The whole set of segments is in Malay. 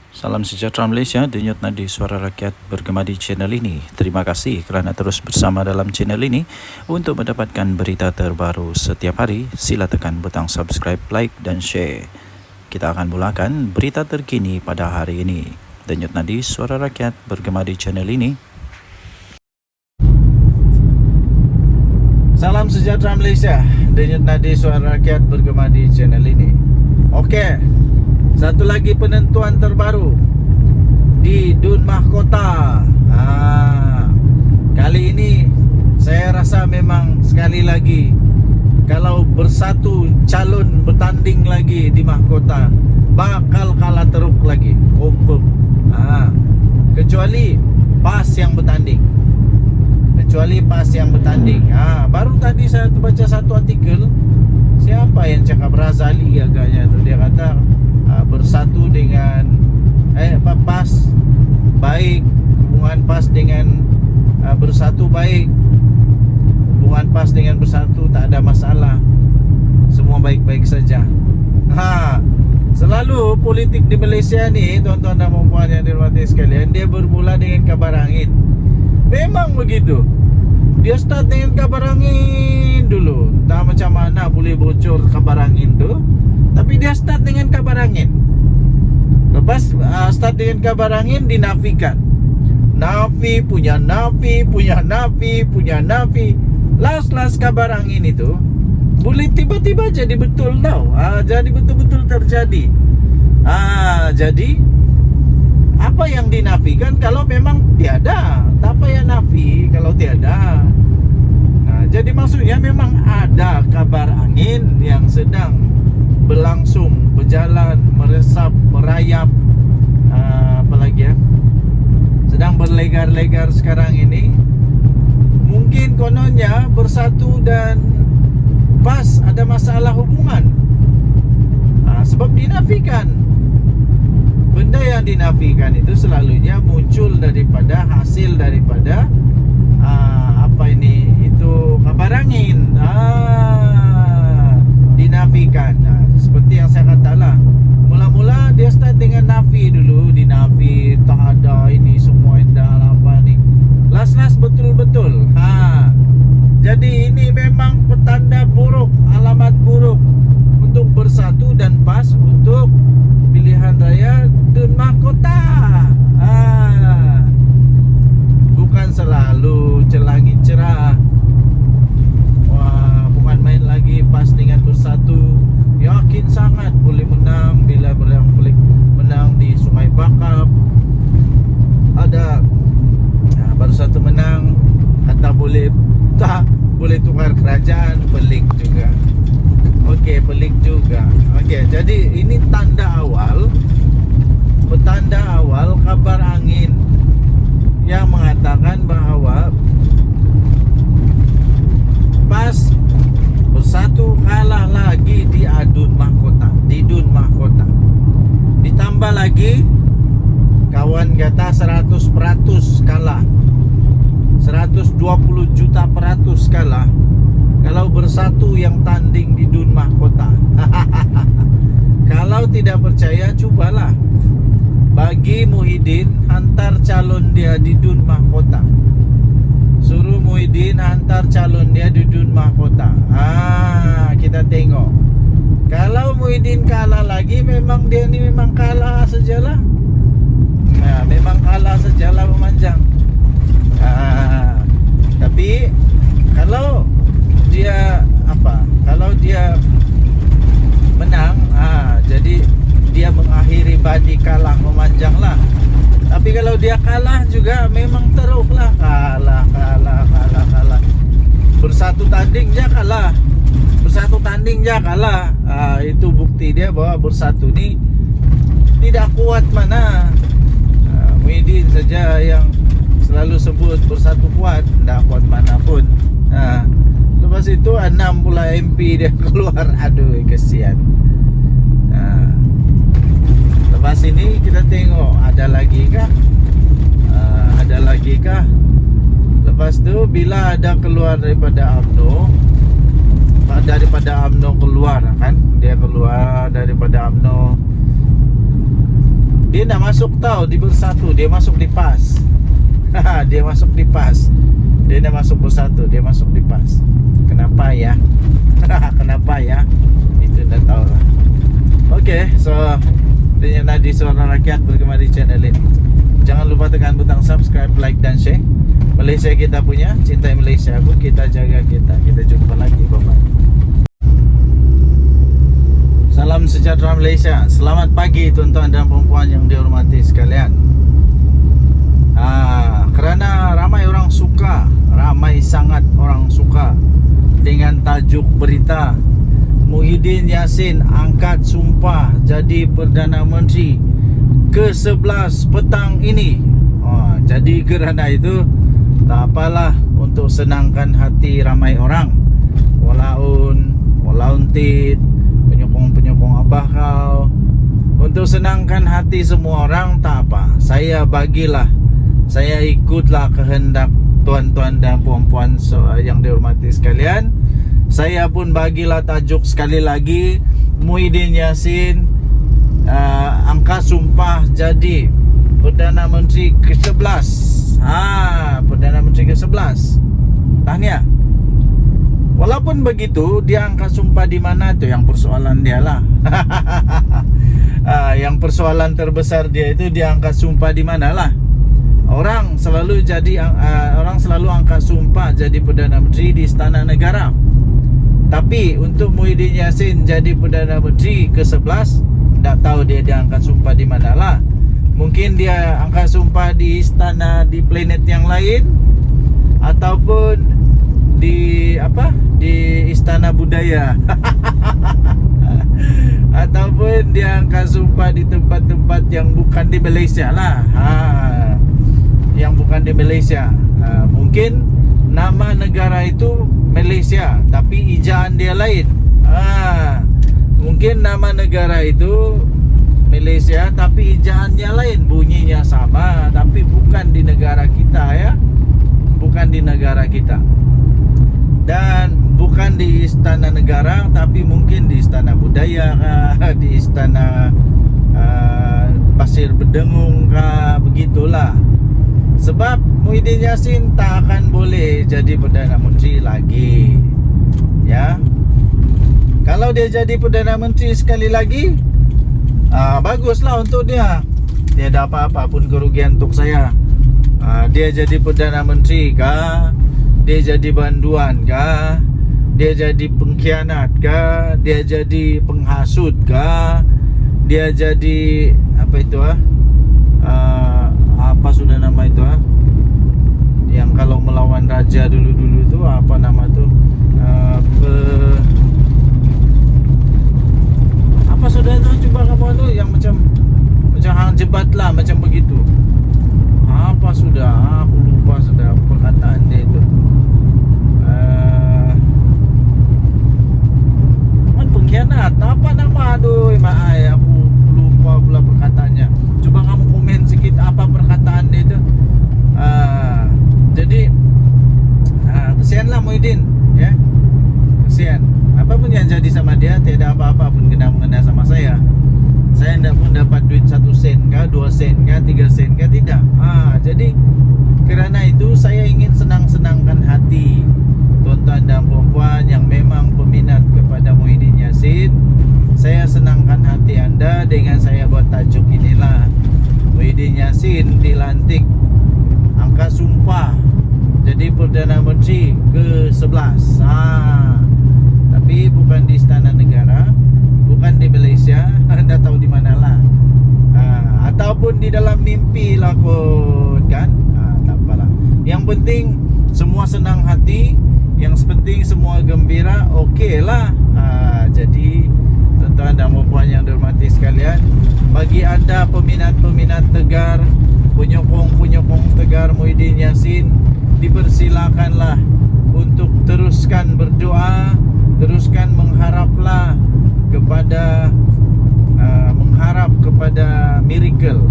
Salam sejahtera Malaysia, denyut nadi suara rakyat bergema di channel ini. Terima kasih kerana terus bersama dalam channel ini. Untuk mendapatkan berita terbaru setiap hari, sila tekan butang subscribe, like dan share. Kita akan mulakan berita terkini pada hari ini. Denyut nadi suara rakyat bergema di channel ini. Salam sejahtera Malaysia, denyut nadi suara rakyat bergema di channel ini. Okey. Satu lagi penentuan terbaru di Dun Mahkota. Kali ini saya rasa memang sekali lagi kalau bersatu calon bertanding lagi di Mahkota bakal kalah teruk lagi. Confirm. Kecuali PAS yang bertanding. Baru tadi saya baca satu artikel. Siapa yang cakap, Razali agaknya tu, dia kata bersatu dengan PAS baik, hubungan PAS dengan bersatu baik, hubungan PAS dengan bersatu tak ada masalah, semua baik-baik saja. Selalu politik di Malaysia ni, tuan-tuan dan puan yang dirahmati sekalian, dia bermula dengan kabar angin. Memang begitu. Dia start dengan kabar angin dulu. Entah macam mana boleh bocor kabar angin tu, tapi dia start dengan kabar angin. Lepas start dengan kabar angin, dinafikan. Nafi, punya nafi. Last kabar angin itu boleh tiba-tiba jadi betul tau. Jadi betul-betul terjadi. Jadi apa yang dinafikan kalau memang tiada? Tak payah nafi kalau tiada. Jadi maksudnya memang ada kabar angin yang sedang berlangsung, berjalan, meresap, merayap, sedang berlegar-legar sekarang ini. Mungkin kononnya bersatu dan PAS ada masalah hubungan, sebab dinafikan. Benda yang dinafikan itu selalunya muncul daripada hasil daripada itu kabar angin. Dinafikan. Seperti yang saya katalah, mula-mula dia start dengan nafi dulu, dinafi, tak ada ini semua indah apa ni. Last betul-betul. Jadi ini memang petanda buruk, alamat buruk untuk bersatu dan PAS untuk pilihan raya Dun Mahkota. Bukan selalu celangin cerah. Bukan main lagi PAS dengan bersatu. Yakin sangat boleh menang bila boleh menang di Sungai Bakap. Ada baru satu menang, kata boleh tukar kerajaan. Pelik juga. Pelik juga. Jadi ini petanda awal kabar angin yang mengatakan bahawa PAS bersatu kalah lagi di Dun Mahkota. Ditambah lagi kawan kata 100% kalah, 120 juta % kalah kalau bersatu yang tanding di Dun Mahkota. Kalau tidak percaya, cubalah bagi Muhyiddin hantar calon dia di Dun Mahkota. Suruh Muhyiddin hantar calon dia di Dun Mahkota. Kita tengok. Kalau Muhyiddin kalah lagi, memang dia ni memang kalah sajalah. Memang kalah sajalah memanjang. Tapi kalau dia kalau dia menang, jadi dia mengakhiri badi kalah memanjanglah. Tapi kalau dia kalah juga memang teruklah kalah. Bersatu tanding je kalah. Itu bukti dia bahwa bersatu ni tidak kuat mana. Muhyiddin saja yang selalu sebut bersatu kuat, tidak kuat mana pun. Lepas itu 6 pula MP dia keluar. Aduh, kesian. Lepas ini kita tengok ada lagi kah? Lepas tu bila ada keluar daripada UMNO keluar kan, dia keluar daripada UMNO. Dia nak masuk tahu di bersatu, dia masuk di PAS. Dia masuk di PAS. Dia nak masuk bersatu, dia masuk di PAS. Kenapa ya? Kenapa ya? Itu dah tahu lah. Okay, so ini Nadi Suara Rakyat bergema di channel ini. Jangan lupa tekan butang subscribe, like dan share. Malaysia kita punya, cintai Malaysia pun kita jaga kita. Kita jumpa lagi, bye-bye. Salam sejahtera Malaysia. Selamat pagi tuan-tuan dan puan-puan yang dihormati sekalian. Kerana ramai orang suka, ramai sangat orang suka dengan tajuk berita Muhyiddin Yassin angkat sumpah jadi Perdana Menteri ke-11 petang ini. Jadi kerana itu, tak apalah, untuk senangkan hati ramai orang, walaun tit penyokong abah kau, untuk senangkan hati semua orang, tak apa. Saya ikutlah kehendak tuan-tuan dan puan-puan yang dihormati sekalian. Saya pun bagilah tajuk sekali lagi, Muhyiddin Yassin angkat sumpah jadi Perdana Menteri ke-11. Perdana Menteri ke-11. Tahniah. Walaupun begitu, dia angkat sumpah di mana tu yang persoalan dia lah. Yang persoalan terbesar dia itu dia angkat sumpah di mana lah. Orang selalu angkat sumpah jadi Perdana Menteri di Istana Negara. Tapi untuk Muhyiddin Yassin jadi Perdana Menteri ke-11, tak tahu dia angkat sumpah di mana lah. Mungkin dia angkat sumpah di istana di planet yang lain, ataupun di Istana Budaya. Ataupun dia angkat sumpah di tempat-tempat yang bukan di Malaysia lah. Yang bukan di Malaysia. Mungkin nama negara itu Malaysia, tapi ejaan dia lain. Mungkin nama negara itu Malaysia, tapi ejaannya lain, bunyinya sama, tapi bukan di negara kita ya. Bukan di negara kita. Dan bukan di Istana Negara, tapi mungkin di Istana Budaya kah, di Istana Pasir Bedengung kah, begitulah. Sebab Muhyiddin Yassin tak akan boleh jadi Perdana Menteri lagi. Ya. Kalau dia jadi Perdana Menteri sekali lagi, baguslah untuk dia. Tiada apa-apa pun kerugian untuk saya. Dia jadi Perdana Menteri kah, dia jadi banduan kah, dia jadi pengkhianat kah, dia jadi penghasut kah, dia jadi apa itu apa sudah nama itu yang kalau melawan raja dulu-dulu itu apa nama tu, apa sudah itu, cuba kamu tu yang macam hang jebat lah, macam begitu. Apa sudah, aku lupa sudah perkataan dia itu. Pengkhianat, apa nama, aduh maaf, aku lupa pula perkataannya. Cuba kamu komen sikit apa perkataan dia itu. Jadi kesianlah Muhyiddin, ya. Kesian. Apapun yang jadi sama dia, tiada apa-apa pun kena sama saya. Saya tidak pun dapat duit 1 sen kah, 2 sen kah, 3 sen kah, tidak. Jadi kerana itu saya ingin senang-senangkan hati tuan-tuan dan puan-puan yang memang peminat kepada Muhyiddin Yassin. Saya senangkan hati anda dengan saya buat tajuk inilah, Muhyiddin Yassin dilantik angkat sumpah jadi Perdana Menteri ke-11. Tapi bukan di Istana Negara, bukan di Malaysia, anda tahu di mana lah. Ataupun di dalam mimpi lah kot kan. Tak apalah. Yang penting semua senang hati, yang penting semua gembira, okey lah. Jadi tuan-tuan dan puan yang dihormati sekalian, bagi anda peminat-peminat tegar, penyokong-penyokong tegar Muhyiddin Yassin, dipersilakanlah untuk teruskan berdoa, teruskan mengharaplah kepada mengharap kepada miracle,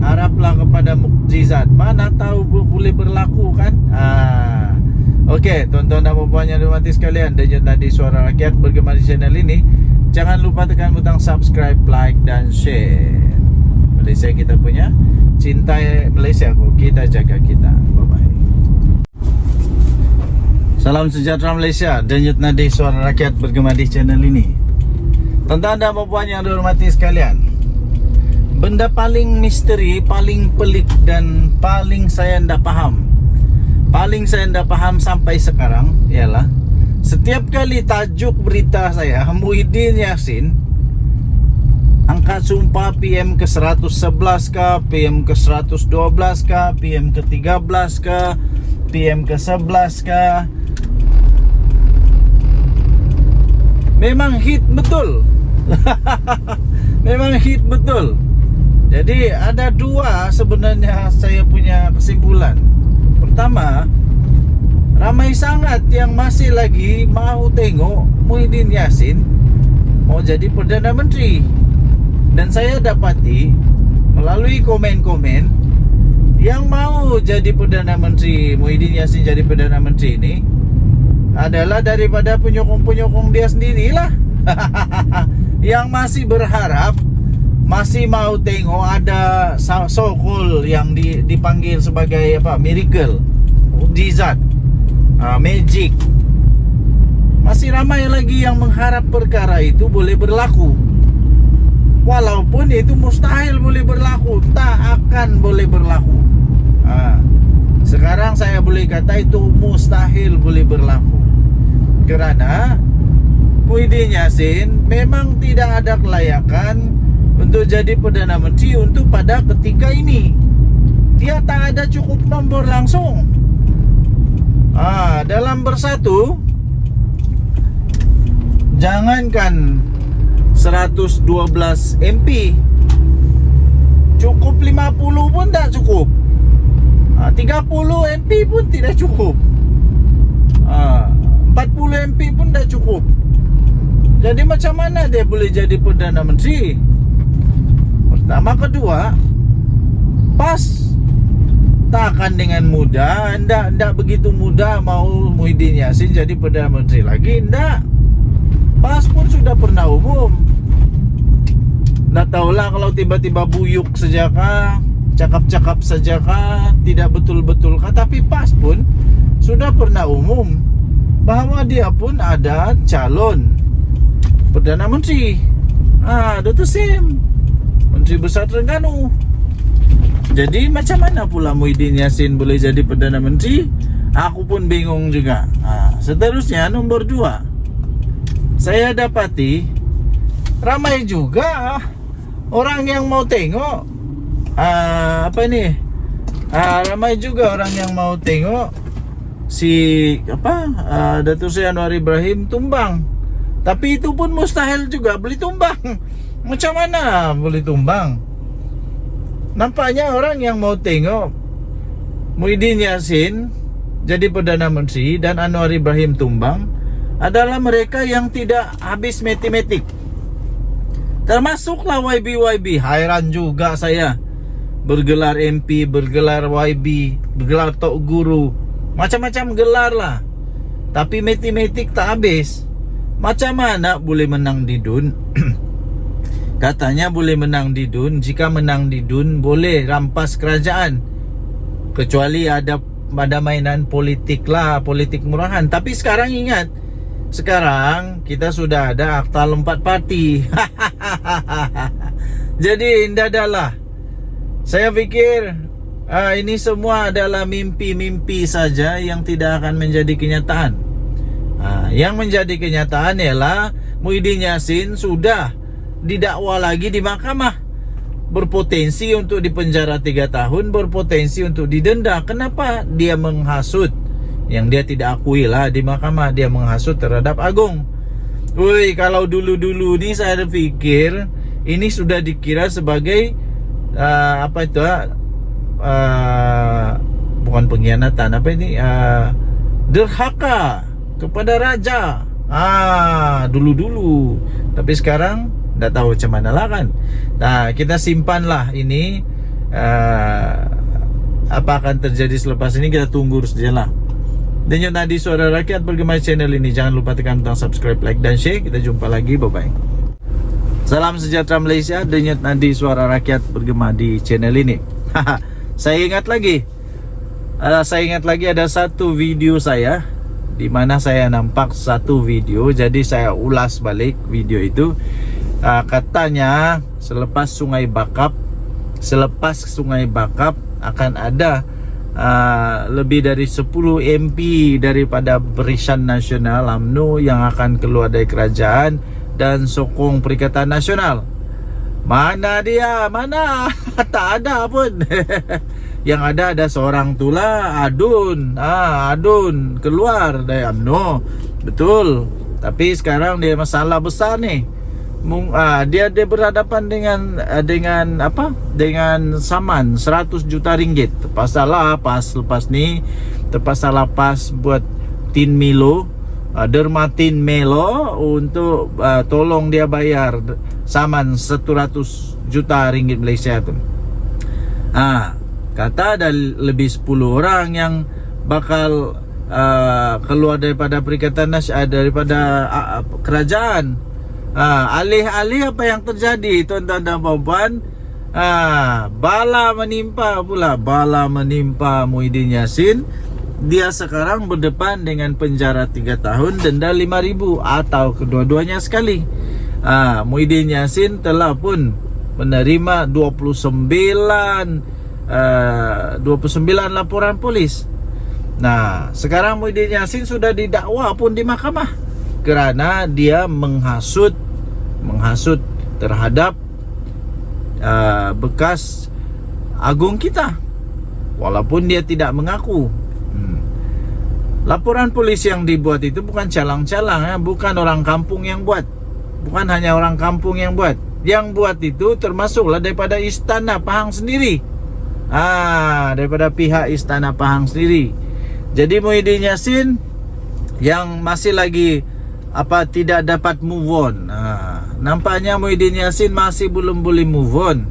haraplah kepada mukjizat. Mana tahu boleh berlaku kan. Okey, tuan-tuan dan puan yang dihormati sekalian, Denyut Nadi Suara Rakyat bergema di channel ini. Jangan lupa tekan butang subscribe, like dan share. Malaysia kita punya. Cintai Malaysia kok, kita jaga kita. Bye-bye. Salam sejahtera Malaysia. Denyut nadi suara rakyat bergema di channel ini. Tuan-tuan dan puan yang dihormati sekalian, benda paling misteri, paling pelik dan paling saya tidak faham sampai sekarang ialah setiap kali tajuk berita saya Muhyiddin Yassin angkat sumpah PM ke-111 kah, PM ke-112 kah, PM ke-13 kah, PM ke-11 kah, memang hit betul. Memang hit betul. Jadi ada dua sebenarnya saya punya kesimpulan. Pertama, ramai sangat yang masih lagi mau tengok Muhyiddin Yassin mau jadi Perdana Menteri. Dan saya dapati melalui komen-komen yang mau jadi Perdana Menteri, Muhyiddin Yassin jadi Perdana Menteri ini adalah daripada penyokong-penyokong dia sendirilah. Yang masih berharap, masih mau tengok ada so-called yang dipanggil sebagai apa, miracle, mukjizat, magic. Masih ramai lagi yang mengharap perkara itu boleh berlaku. Walaupun itu mustahil boleh berlaku, tak akan boleh berlaku. Sekarang saya boleh kata itu mustahil boleh berlaku. Kerana Muhyiddin Yassin memang tidak ada kelayakan untuk jadi Perdana Menteri untuk pada ketika ini. Dia tak ada cukup nombor langsung. Dalam bersatu, jangankan 112 MP, cukup 50 pun tak cukup. 30 MP pun tidak cukup. 40 MP pun tak cukup. Jadi macam mana dia boleh jadi Perdana Menteri? Pertama, kedua, pas takkan dengan mudah. Ndak begitu mudah mau Muhyiddin Yassin jadi Perdana Menteri lagi. Ndak. Pas pun sudah pernah umum. Ndak tahulah kalau tiba-tiba buyuk sajakah, cakap-cakap sajakah, tidak betul-betul kah. Tapi pas pun sudah pernah umum bahwa dia pun ada calon Perdana Menteri. Dr. Sim, Menteri Besar Terengganu. Jadi macam mana pula Muhyiddin Yassin boleh jadi Perdana Menteri? Aku pun bingung juga. Seterusnya, nomor 2, saya dapati ramai juga orang yang mau tengok ramai juga orang yang mau tengok si Datuk Seri Anwar Ibrahim tumbang. Tapi itu pun mustahil juga boleh tumbang. Macam mana boleh tumbang? Nampaknya orang yang mau tengok Muhyiddin Yassin jadi Perdana Menteri dan Anwar Ibrahim tumbang adalah mereka yang tidak habis matematik. Termasuklah YB. Hairan juga saya. Bergelar MP, bergelar YB, bergelar Tok Guru, macam-macam gelar lah. Tapi matematik tak habis. Macam mana boleh menang di DUN? Katanya boleh menang di DUN. Jika menang di DUN boleh rampas kerajaan, kecuali ada mainan politik lah, politik murahan. Tapi sekarang ingat, sekarang kita sudah ada akta 4 parti. Jadi indahlah. Saya pikir ini semua adalah mimpi-mimpi saja yang tidak akan menjadi kenyataan. Yang menjadi kenyataan ialah Muhyiddin Yassin sudah didakwa lagi di mahkamah, berpotensi untuk dipenjara 3 tahun, berpotensi untuk didenda. Kenapa? Dia menghasut yang dia tidak akui lah di mahkamah. Dia menghasut terhadap Agong. Kalau dulu-dulu ni saya fikir ini sudah dikira sebagai bukan pengkhianatan, derhaka kepada raja. Dulu-dulu. Tapi sekarang tak tahu macam mana lah kan. Kita simpanlah ini. Apa akan terjadi selepas ini kita tunggu sajalah. Denyut nadi suara rakyat bergema channel ini. Jangan lupa tekan butang subscribe, like dan share. Kita jumpa lagi. Bye bye. Salam sejahtera Malaysia, denyut nadi suara rakyat bergema di channel ini. Saya ingat lagi ada satu video saya di mana saya nampak satu video, jadi saya ulas balik video itu. Katanya selepas Sungai Bakap akan ada lebih dari 10 MP daripada Barisan Nasional UMNO yang akan keluar dari kerajaan dan sokong Perikatan Nasional. Mana dia? Mana? Tak ada pun. Yang ada seorang tulah, Adun. Adun keluar dari UMNO. Betul. Tapi sekarang dia masalah besar nih. Dia berhadapan dengan saman 100 juta ringgit. Terpaksa lepas ni buat Tin Milo, Dermatin Melo untuk tolong dia bayar saman 100 juta ringgit Malaysia tu. Kata ada lebih 10 orang yang bakal keluar daripada Perikatan Nasional, daripada kerajaan. Alih-alih apa yang terjadi, tuan-tuan dan puan-puan, bala menimpa Muhyiddin Yassin. Dia sekarang berdepan dengan penjara 3 tahun, denda 5,000 atau kedua-duanya sekali. Muhyiddin Yassin telah pun menerima 29 laporan polis. Nah, sekarang Muhyiddin Yassin sudah didakwa pun di mahkamah kerana dia menghasut terhadap bekas agung kita, walaupun dia tidak mengaku. Laporan polis yang dibuat itu bukan calang-calang, bukan orang kampung yang buat, bukan hanya orang kampung yang buat. Yang buat itu termasuklah daripada Istana Pahang sendiri, daripada pihak Istana Pahang sendiri. Jadi Muhyiddin Yassin yang masih lagi tidak dapat move on. Nampaknya Muhyiddin Yassin masih belum boleh move on.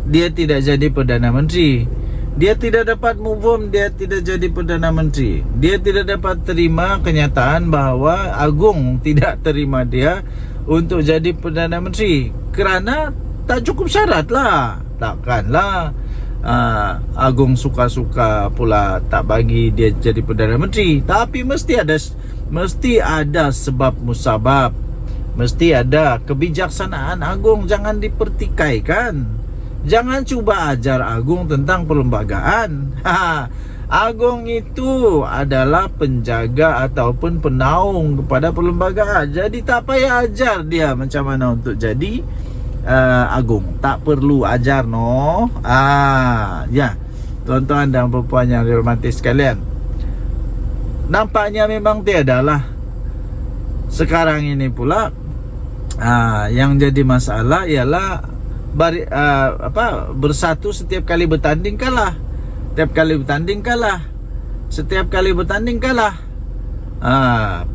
Dia tidak jadi Perdana Menteri. Dia tidak dapat move on, dia tidak jadi Perdana Menteri. Dia tidak dapat terima kenyataan bahawa Agung tidak terima dia untuk jadi Perdana Menteri kerana tak cukup syarat lah. Takkanlah Agung suka-suka pula tak bagi dia jadi Perdana Menteri. Tapi mesti ada sebab musabab, mesti ada kebijaksanaan Agung. Jangan dipertikaikan. Jangan cuba ajar Agung tentang perlembagaan. Agung itu adalah penjaga ataupun penaung kepada perlembagaan. Jadi tak payah ajar dia macam mana untuk jadi Agung. Tak perlu ajar, no. Ya, tuan-tuan dan puan-puan yang dihormati sekalian, nampaknya memang tiadalah. Sekarang ini pula yang jadi masalah ialah bersatu setiap kali bertanding kalah. Setiap kali bertanding kalah.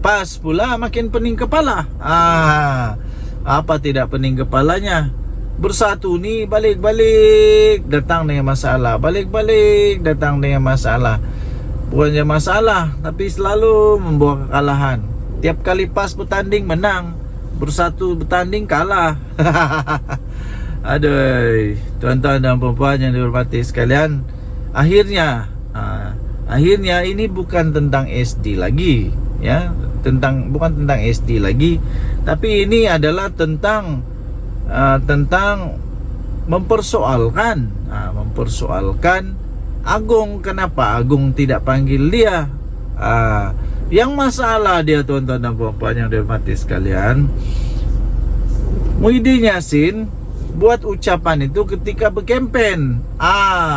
Pas pula makin pening kepala. Apa tidak pening kepalanya? Bersatu ni balik-balik datang dengan masalah, balik-balik datang dengan masalah. Bukannya masalah, tapi selalu membawa kekalahan. Tiap kali pas bertanding menang, bersatu bertanding kalah. Aduh, tuan-tuan dan puan-puan yang dihormati sekalian, akhirnya ini bukan tentang SD lagi, ya, bukan tentang SD lagi, tapi ini adalah tentang mempersoalkan Agung. Kenapa Agung tidak panggil dia? Yang masalah dia, tuan-tuan dan puan-puan yang dihormati sekalian, Muhyiddin Yassin buat ucapan itu ketika berkempen.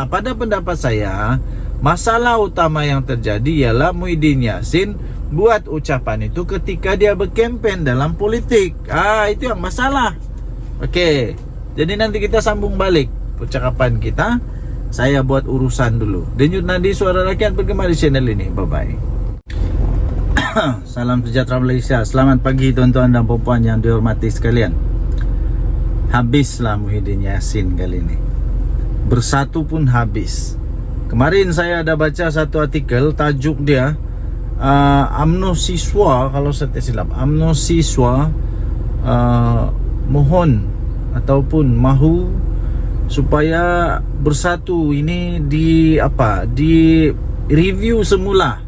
Pada pendapat saya, masalah utama yang terjadi ialah Muhyiddin Yassin buat ucapan itu ketika dia berkempen dalam politik. Itu yang masalah. Okey, jadi nanti kita sambung balik percakapan kita. Saya buat urusan dulu. Denyut nadi suara rakyat bergema di channel ini. Bye-bye. Salam sejahtera Malaysia. Selamat pagi tuan-tuan dan puan-puan yang dihormati sekalian. Habislah Muhyiddin Yassin kali ini. Bersatu pun habis. Kemarin saya ada baca satu artikel, tajuk dia UMNO siswa, kalau saya tak silap, UMNO siswa mohon ataupun mahu supaya bersatu ini di review semula.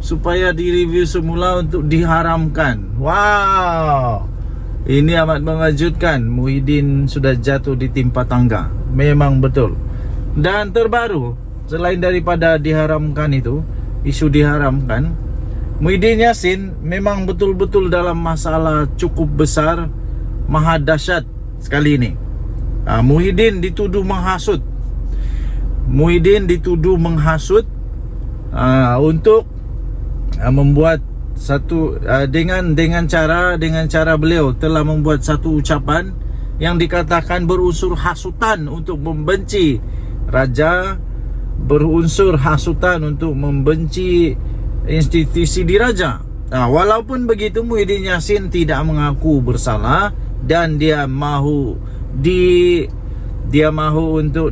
Supaya di review semula untuk diharamkan. Wow, ini amat mengejutkan. Muhyiddin sudah jatuh di timpa tangga. Memang betul. Dan terbaru, selain daripada diharamkan itu, isu diharamkan, Muhyiddin Yassin memang betul-betul dalam masalah cukup besar, maha dahsyat sekali ini. Muhyiddin dituduh menghasut. Muhyiddin dituduh menghasut untuk membuat satu dengan cara beliau telah membuat satu ucapan yang dikatakan berunsur hasutan untuk membenci raja, berunsur hasutan untuk membenci institusi diraja. Walaupun begitu, Muhyiddin Yassin tidak mengaku bersalah dan dia mahu untuk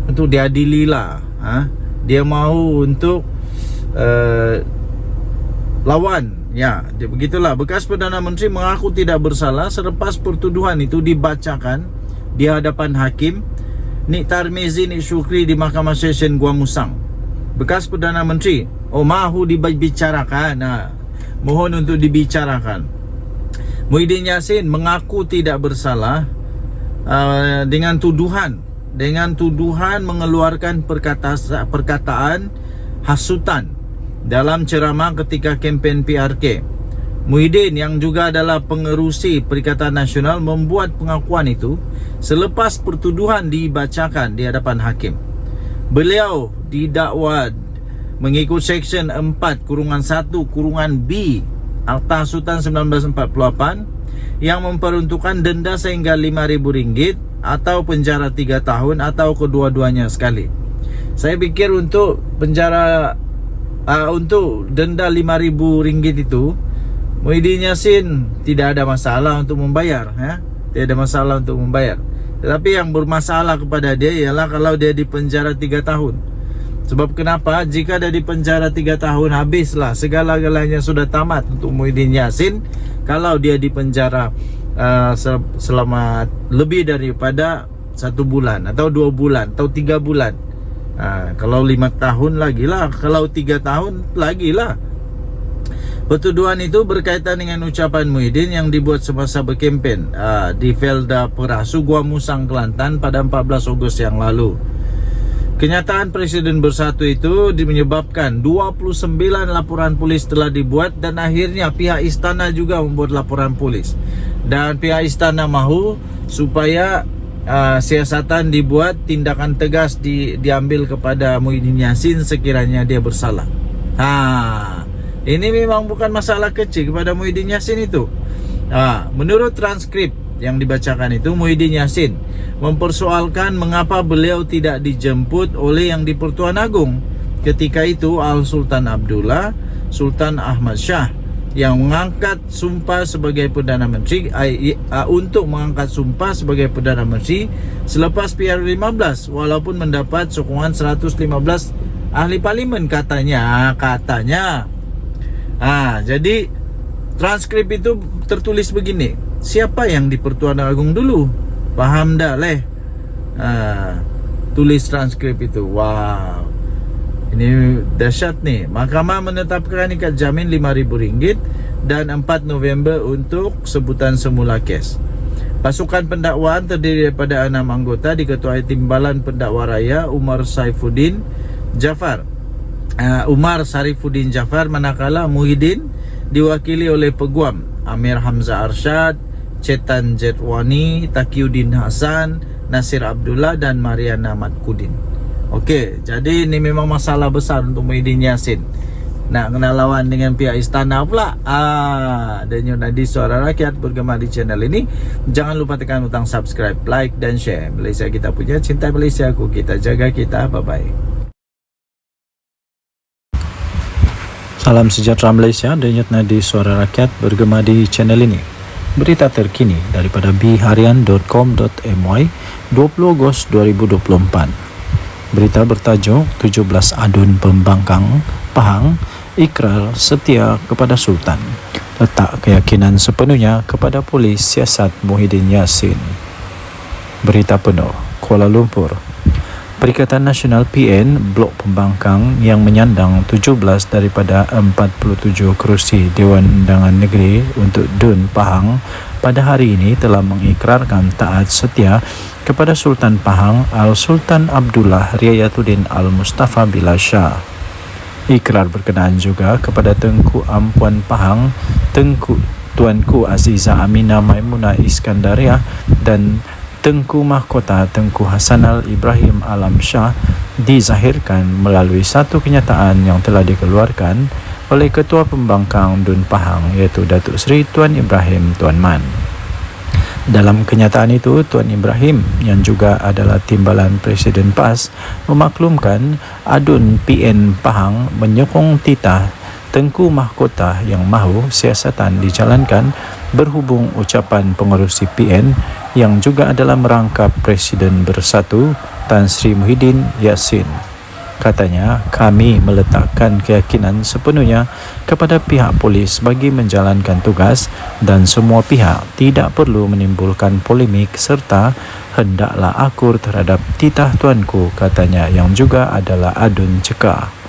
untuk diadili lah. Dia mahu untuk lawan. Ya, begitulah. Bekas Perdana Menteri mengaku tidak bersalah selepas pertuduhan itu dibacakan di hadapan hakim Nik Tarmizi Nik Syukri di Mahkamah Session Gua Musang. Bekas Perdana Menteri mahu dibicarakan. Mohon untuk dibicarakan. Muhyiddin Yassin mengaku tidak bersalah dengan tuduhan mengeluarkan perkataan hasutan dalam ceramah ketika kempen PRK. Muhyiddin yang juga adalah pengerusi Perikatan Nasional membuat pengakuan itu selepas pertuduhan dibacakan di hadapan hakim. Beliau didakwa mengikut Seksyen 4-1-B Akta Hasutan 1948 yang memperuntukkan denda sehingga RM5.000 atau penjara 3 tahun atau kedua-duanya sekali. Saya pikir untuk penjara untuk denda RM5.000 itu, Muhyiddin Yassin tidak ada masalah untuk membayar, tidak ada masalah untuk membayar. Tetapi yang bermasalah kepada dia ialah kalau dia di penjara 3 tahun. Sebab kenapa? Jika dia di penjara 3 tahun, habislah segala-galanya, sudah tamat untuk Muhyiddin Yassin. Kalau dia di penjara selama lebih daripada 1 bulan atau 2 bulan atau 3 bulan, kalau 5 tahun lagi lah, kalau 3 tahun lagi lah. Pertuduhan itu berkaitan dengan ucapan Muhyiddin yang dibuat semasa berkempen di Felda Perasu, Gua Musang, Kelantan pada 14 Ogos yang lalu. Kenyataan Presiden Bersatu itu menyebabkan 29 laporan polis telah dibuat dan akhirnya pihak istana juga membuat laporan polis. Dan pihak istana mahu supaya siasatan dibuat, tindakan tegas diambil kepada Muhyiddin Yassin sekiranya dia bersalah. Ini memang bukan masalah kecil kepada Muhyiddin Yassin itu. Menurut transkrip yang dibacakan itu, Muhyiddin Yassin mempersoalkan mengapa beliau tidak dijemput oleh Yang di-Pertuan Agong. Ketika itu Al-Sultan Abdullah, Sultan Ahmad Shah yang mengangkat sumpah sebagai Perdana Menteri untuk mengangkat sumpah sebagai Perdana Menteri selepas PR15, walaupun mendapat sokongan 115 ahli parlimen katanya. Jadi transkrip itu tertulis begini. Siapa yang di Pertuan Agong dulu? Paham dah leh. Tulis transkrip itu. Wow, ini dahsyat nih. Mahkamah menetapkan ikat jamin RM5.000 dan 4 November untuk sebutan semula kes. Pasukan pendakwaan terdiri daripada 6 anggota diketuai Timbalan Pendakwa Raya Umar Sarifuddin Jafar, manakala Muhyiddin diwakili oleh Peguam Amir Hamzah Arsyad, Cetan Jetwani, Taqiyuddin Hasan, Nasir Abdullah dan Mariana Matkudin. Okey, jadi ini memang masalah besar untuk Muhyiddin Yassin. Nak kena lawan dengan pihak istana pula. Dan Nadi Suara Rakyat bergema di channel ini. Jangan lupa tekan butang subscribe, like dan share. Malaysia kita punya, cinta Malaysia aku, kita jaga kita. Bye-bye. Salam sejahtera Malaysia. Denyut Nadi Suara Rakyat bergema di channel ini. Berita terkini daripada biharian.com.my 20 Ogos 2024. Berita bertajuk 17 adun pembangkang Pahang ikrar setia kepada Sultan, letak keyakinan sepenuhnya kepada polis siasat Muhyiddin Yassin. Berita penuh, Kuala Lumpur. Perikatan Nasional PN Blok Pembangkang yang menyandang 17 daripada 47 kerusi Dewan Undangan Negeri untuk DUN Pahang pada hari ini telah mengikrarkan taat setia kepada Sultan Pahang Al-Sultan Abdullah Riayatuddin Al-Mustafa Billah Shah. Ikrar berkenaan juga kepada Tengku Ampuan Pahang, Tuanku Aziza Aminah Maimunah Iskandariah dan Tengku Mahkota Tengku Hasanal Ibrahim Alam Shah dizahirkan melalui satu kenyataan yang telah dikeluarkan oleh Ketua Pembangkang DUN Pahang iaitu Datuk Seri Tuan Ibrahim Tuan Man. Dalam kenyataan itu, Tuan Ibrahim yang juga adalah timbalan Presiden PAS memaklumkan ADUN PN Pahang menyokong titah Tengku Mahkota yang mahu siasatan dijalankan berhubung ucapan pengerusi PN yang juga adalah merangkap Presiden Bersatu Tan Sri Muhyiddin Yassin. Katanya, kami meletakkan keyakinan sepenuhnya kepada pihak polis bagi menjalankan tugas dan semua pihak tidak perlu menimbulkan polemik serta hendaklah akur terhadap titah tuanku, katanya yang juga adalah ADUN Cekah.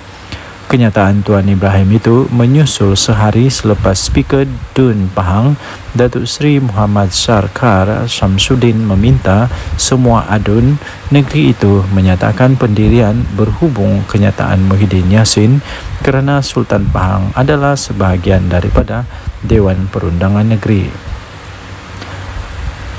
Kenyataan Tuan Ibrahim itu menyusul sehari selepas Speaker DUN Pahang Datuk Seri Muhammad Sarkar Syamsuddin meminta semua ADUN negeri itu menyatakan pendirian berhubung kenyataan Muhyiddin Yassin kerana Sultan Pahang adalah sebahagian daripada Dewan Perundangan Negeri.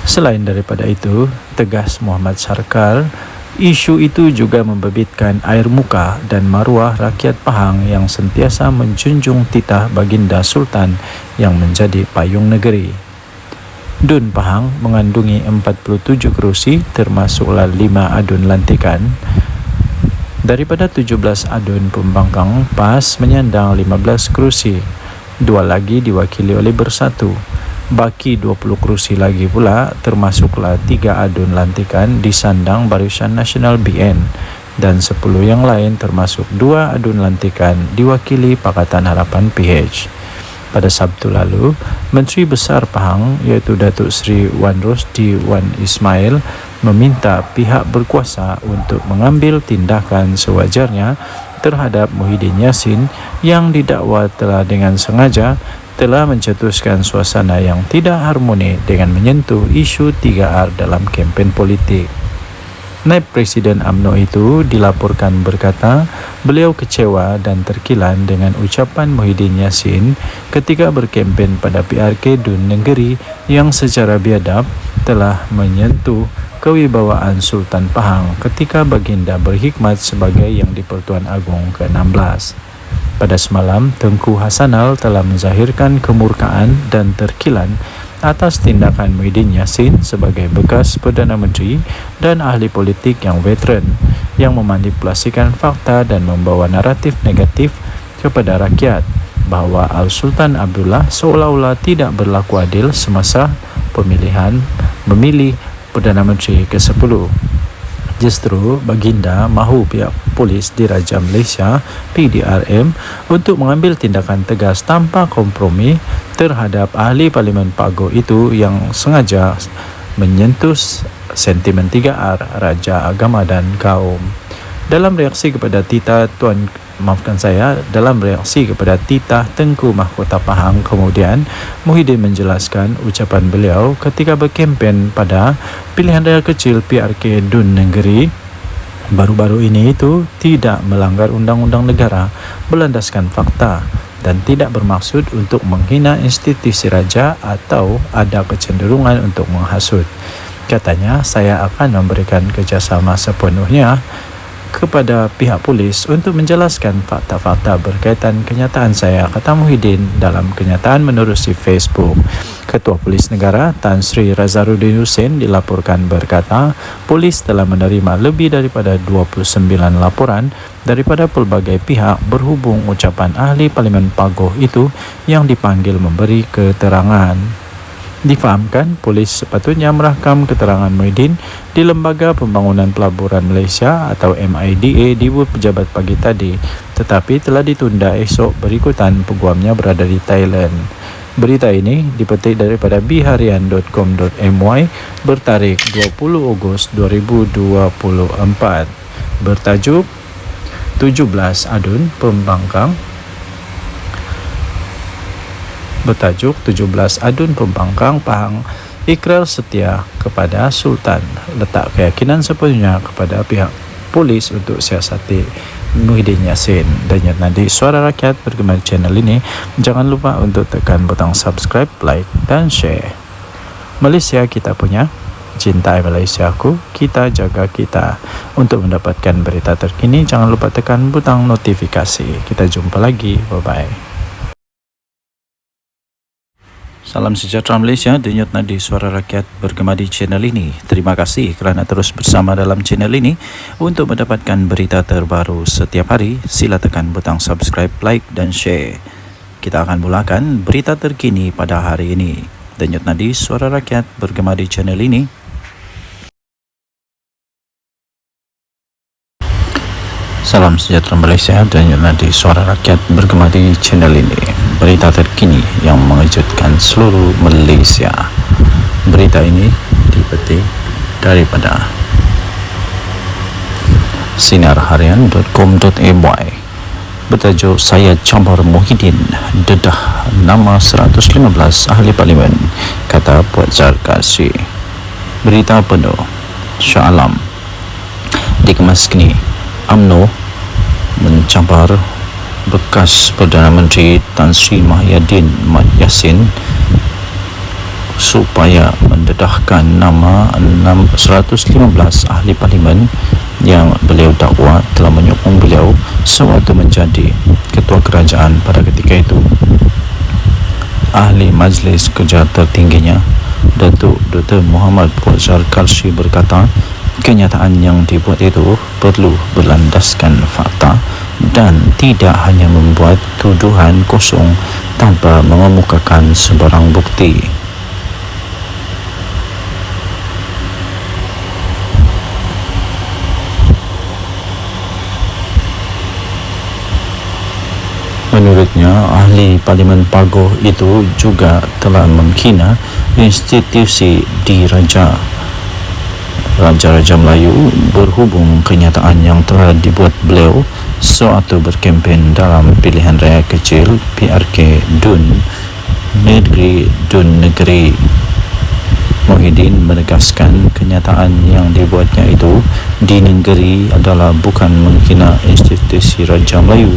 Selain daripada itu, tegas Muhammad Sarkar, isu itu juga membebitkan air muka dan maruah rakyat Pahang yang sentiasa menjunjung titah baginda Sultan yang menjadi payung negeri. DUN Pahang mengandungi 47 kerusi termasuklah 5 ADUN lantikan. Daripada 17 ADUN Pembangkang, PAS menyandang 15 kerusi, 2 lagi diwakili oleh Bersatu. Baki 20 kerusi lagi pula termasuklah 3 ADUN lantikan disandang Barisan Nasional BN dan 10 yang lain termasuk 2 ADUN lantikan diwakili Pakatan Harapan PH. Pada Sabtu lalu, Menteri Besar Pahang iaitu Datuk Seri Wan Rosdi Wan Ismail meminta pihak berkuasa untuk mengambil tindakan sewajarnya terhadap Muhyiddin Yassin yang didakwa telah dengan sengaja telah mencetuskan suasana yang tidak harmoni dengan menyentuh isu 3R dalam kempen politik. Naib Presiden UMNO itu dilaporkan berkata beliau kecewa dan terkilan dengan ucapan Muhyiddin Yassin ketika berkempen pada PRK DUN Negeri yang secara biadab telah menyentuh kewibawaan Sultan Pahang ketika baginda berkhidmat sebagai Yang di-Pertuan Agong ke-16. Pada semalam, Tengku Hasanal telah menzahirkan kemurkaan dan terkilan atas tindakan Muhyiddin Yassin sebagai bekas Perdana Menteri dan ahli politik yang veteran yang memanipulasikan fakta dan membawa naratif negatif kepada rakyat bahawa Al-Sultan Abdullah seolah-olah tidak berlaku adil semasa pemilihan memilih Perdana Menteri ke-10. Justru baginda mahu pihak polis Diraja Malaysia PDRM untuk mengambil tindakan tegas tanpa kompromi terhadap ahli Parlimen Pagoh itu yang sengaja menyentuh sentimen 3R, Raja, Agama dan Kaum. Dalam reaksi kepada titah Tengku Mahkota Pahang, kemudian Muhyiddin menjelaskan ucapan beliau ketika berkempen pada pilihan raya kecil PRK DUN Negeri baru-baru ini itu tidak melanggar undang-undang negara, berlandaskan fakta dan tidak bermaksud untuk menghina institusi raja atau ada kecenderungan untuk menghasut. Katanya, saya akan memberikan kerjasama sepenuhnya kepada pihak polis untuk menjelaskan fakta-fakta berkaitan kenyataan saya, kata Muhyiddin dalam kenyataan menerusi Facebook. Ketua Polis Negara Tan Sri Razaruddin Hussein dilaporkan berkata, polis telah menerima lebih daripada 29 laporan daripada pelbagai pihak berhubung ucapan ahli Parlimen Pagoh itu yang dipanggil memberi keterangan. Difahamkan, polis sepatutnya merakam keterangan Muhyiddin di Lembaga Pembangunan Pelaburan Malaysia atau MIDA di pejabat pagi tadi, tetapi telah ditunda esok berikutan peguamnya berada di Thailand. Berita ini dipetik daripada biharian.com.my bertarikh 20 Ogos 2024. Bertajuk 17 Adun Pembangkang Pahang ikrar setia kepada Sultan, letak keyakinan sepenuhnya kepada pihak polis untuk siasati Muhyiddin Yassin. Dan nanti Suara Rakyat bergema di channel ini. Jangan lupa untuk tekan butang subscribe, like dan share. Malaysia kita punya, cintai Malaysiaku, kita jaga kita. Untuk mendapatkan berita terkini, jangan lupa tekan butang notifikasi. Kita jumpa lagi, bye bye. Salam sejahtera Malaysia, denyut nadi Suara Rakyat bergema di channel ini. Terima kasih kerana terus bersama dalam channel ini. Untuk mendapatkan berita terbaru setiap hari, sila tekan butang subscribe, like dan share. Kita akan mulakan berita terkini pada hari ini. Denyut nadi Suara Rakyat bergema di channel ini. Salam sejahtera Malaysia, denyut nadi Suara Rakyat bergema di channel ini. Berita terkini yang mengejutkan seluruh Malaysia. Berita ini dipetik daripada sinarharian.com.my bertajuk Saya Campar Muhyiddin dedah nama 115 ahli parlimen, kata Puan Zarkasi. Berita penuh Shah Alam dikemas kini. UMNO mencampar bekas Perdana Menteri Tan Sri Muhyiddin Yassin supaya mendedahkan nama 115 ahli parlimen yang beliau dakwa telah menyokong beliau sewaktu menjadi ketua kerajaan pada ketika itu. Ahli Majlis Kerja tertingginya, Datuk Dr. Muhammad Puazar Karshi berkata, kenyataan yang dibuat itu perlu berlandaskan fakta dan tidak hanya membuat tuduhan kosong tanpa mengemukakan sebarang bukti. Menurutnya, ahli Parlimen Pagoh itu juga telah menghina institusi diraja Raja-Raja Melayu berhubung kenyataan yang telah dibuat beliau sewaktu berkempen dalam pilihan raya kecil PRK Dun Negeri. Muhyiddin menegaskan kenyataan yang dibuatnya itu di negeri adalah bukan menghina institusi Raja Melayu.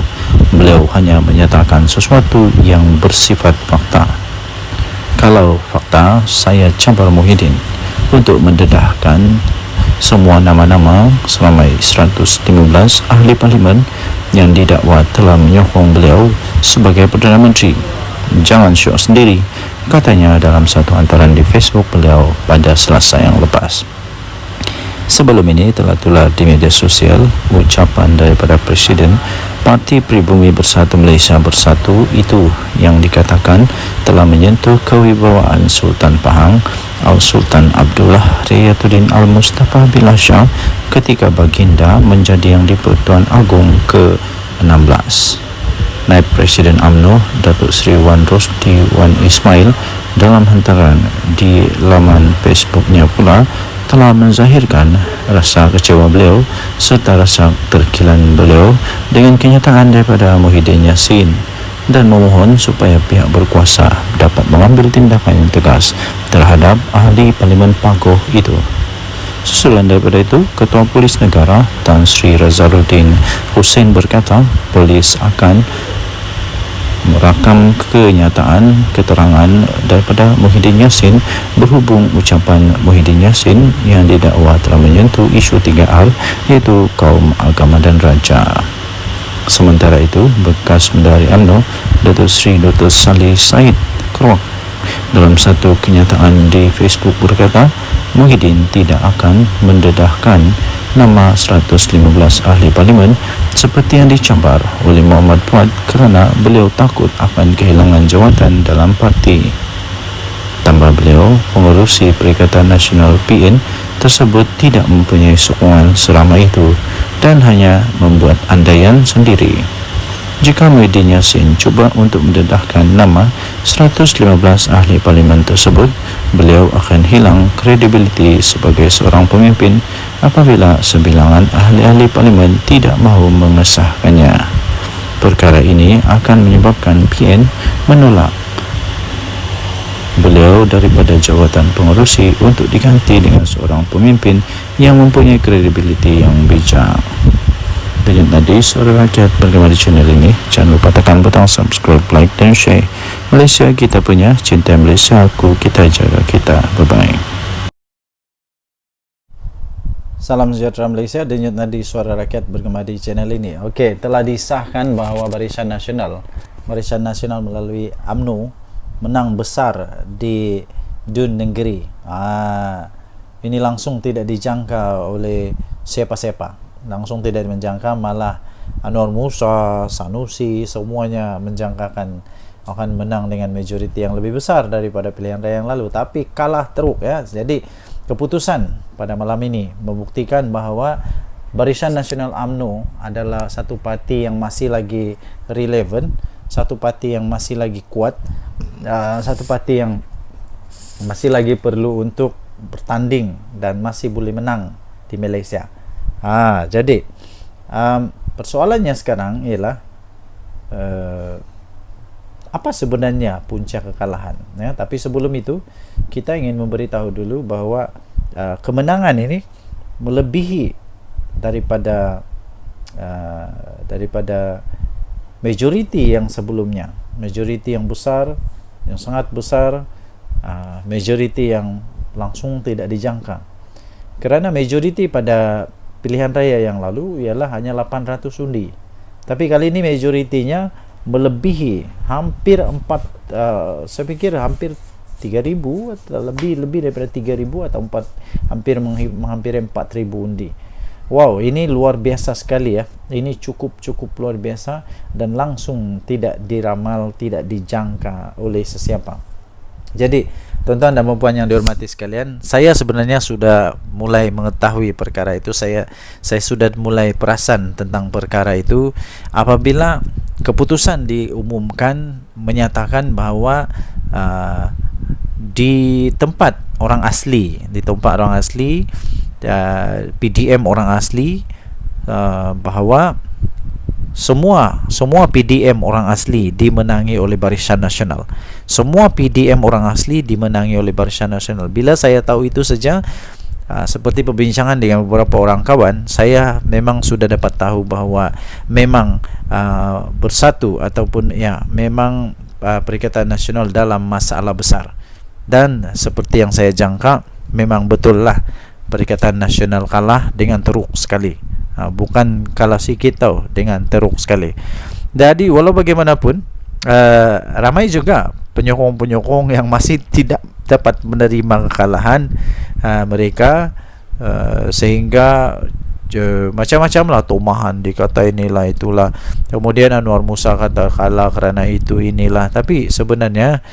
Beliau hanya menyatakan sesuatu yang bersifat fakta. Kalau fakta, saya campar Muhyiddin untuk mendedahkan semua nama-nama selama 115 ahli parlimen yang didakwa telah menyokong beliau sebagai Perdana Menteri. Jangan syok sendiri, katanya dalam satu hantaran di Facebook beliau pada Selasa yang lepas. Sebelum ini telah tular di media sosial ucapan daripada Presiden Parti Pribumi Bersatu Malaysia Bersatu itu yang dikatakan telah menyentuh kewibawaan Sultan Pahang Al-Sultan Abdullah Riyatuddin Al-Mustafa Billah Shah ketika baginda menjadi Yang di-Pertuan Agong ke-16. Naib Presiden UMNO Datuk Seri Wan Rosdi Wan Ismail dalam hantaran di laman Facebooknya pula telah menzahirkan rasa kecewa beliau serta rasa terkilan beliau dengan kenyataan daripada Muhyiddin Yassin dan memohon supaya pihak berkuasa dapat mengambil tindakan yang tegas terhadap ahli Parlimen Pagoh itu. Susulan daripada itu, Ketua Polis Negara Tan Sri Razaluddin Hussein berkata polis akan merakam kenyataan keterangan daripada Muhyiddin Yassin berhubung ucapan Muhyiddin Yassin yang didakwa telah menyentuh isu 3R iaitu kaum, agama dan raja. Sementara itu, bekas Menteri UMNO Datuk Seri Dr. Salih Said Kroak dalam satu kenyataan di Facebook berkata Muhyiddin tidak akan mendedahkan nama 115 ahli parlimen seperti yang dicampar oleh Muhammad Puad kerana beliau takut akan kehilangan jawatan dalam parti. Tambah beliau, pengurusi Perikatan Nasional PN tersebut tidak mempunyai sokongan selama itu dan hanya membuat andaian sendiri. Jika Muhyiddin Yassin cuba untuk mendedahkan nama 115 ahli parlimen tersebut, beliau akan hilang kredibiliti sebagai seorang pemimpin apabila sebilangan ahli-ahli parlimen tidak mahu mengesahkannya. Perkara ini akan menyebabkan PN menolak beliau daripada jawatan pengerusi untuk diganti dengan seorang pemimpin yang mempunyai kredibiliti yang bijak. Dari tadi, Suara Rakyat bergema di channel ini. Jangan lupa tekan butang subscribe, like dan share. Malaysia kita punya, cinta Malaysia aku, kita jaga kita. Bye-bye. Salam sejahtera Malaysia, denyut nadi Suara Rakyat bergema di channel ini. Okey, telah disahkan bahawa Barisan Nasional melalui UMNO menang besar di Dun Negeri. Ini langsung tidak dijangka oleh siapa-siapa. Langsung tidak menjangka, malah Anwar Musa, Sanusi, semuanya menjangkakan akan menang dengan majoriti yang lebih besar daripada pilihan raya yang lalu, tapi kalah teruk ya. Jadi keputusan pada malam ini membuktikan bahawa Barisan Nasional UMNO adalah satu parti yang masih lagi relevan, satu parti yang masih lagi kuat, satu parti yang masih lagi perlu untuk bertanding dan masih boleh menang di Malaysia. Jadi persoalannya sekarang ialah apa sebenarnya punca kekalahan ya? Tapi sebelum itu kita ingin memberitahu dulu bahawa kemenangan ini melebihi daripada majoriti yang sebelumnya, majoriti yang besar, yang sangat besar, majoriti yang langsung tidak dijangka. Kerana majoriti pada pilihan raya yang lalu ialah hanya 800 undi, tapi kali ini majoritinya melebihi hampir saya fikir hampir 3,000 atau lebih daripada 3,000 atau hampir 4,000 undi. Wow, ini luar biasa sekali ya. Ini cukup luar biasa dan langsung tidak diramal, tidak dijangka oleh sesiapa. Jadi tuan-tuan dan puan yang dihormati sekalian, saya sebenarnya sudah mulai mengetahui perkara itu. Saya sudah mulai perasan tentang perkara itu apabila keputusan diumumkan menyatakan bahawa di tempat orang asli, PDM orang asli, bahawa semua PDM orang asli dimenangi oleh Barisan Nasional. Semua PDM orang asli dimenangi oleh Barisan Nasional. Bila saya tahu itu saja, seperti perbincangan dengan beberapa orang kawan, saya memang sudah dapat tahu bahawa memang bersatu ataupun ya memang Perikatan Nasional dalam masalah besar. Dan seperti yang saya jangka, memang betul lah Perikatan Nasional kalah dengan teruk sekali. Bukan kalah sikit tau, dengan teruk sekali. Jadi walau bagaimanapun, ramai juga penyokong-penyokong yang masih tidak dapat menerima kekalahan mereka, sehingga macam-macam lah tomahan, dikata inilah itulah, kemudian Anwar Musa kata kalah kerana itu inilah. Tapi sebenarnya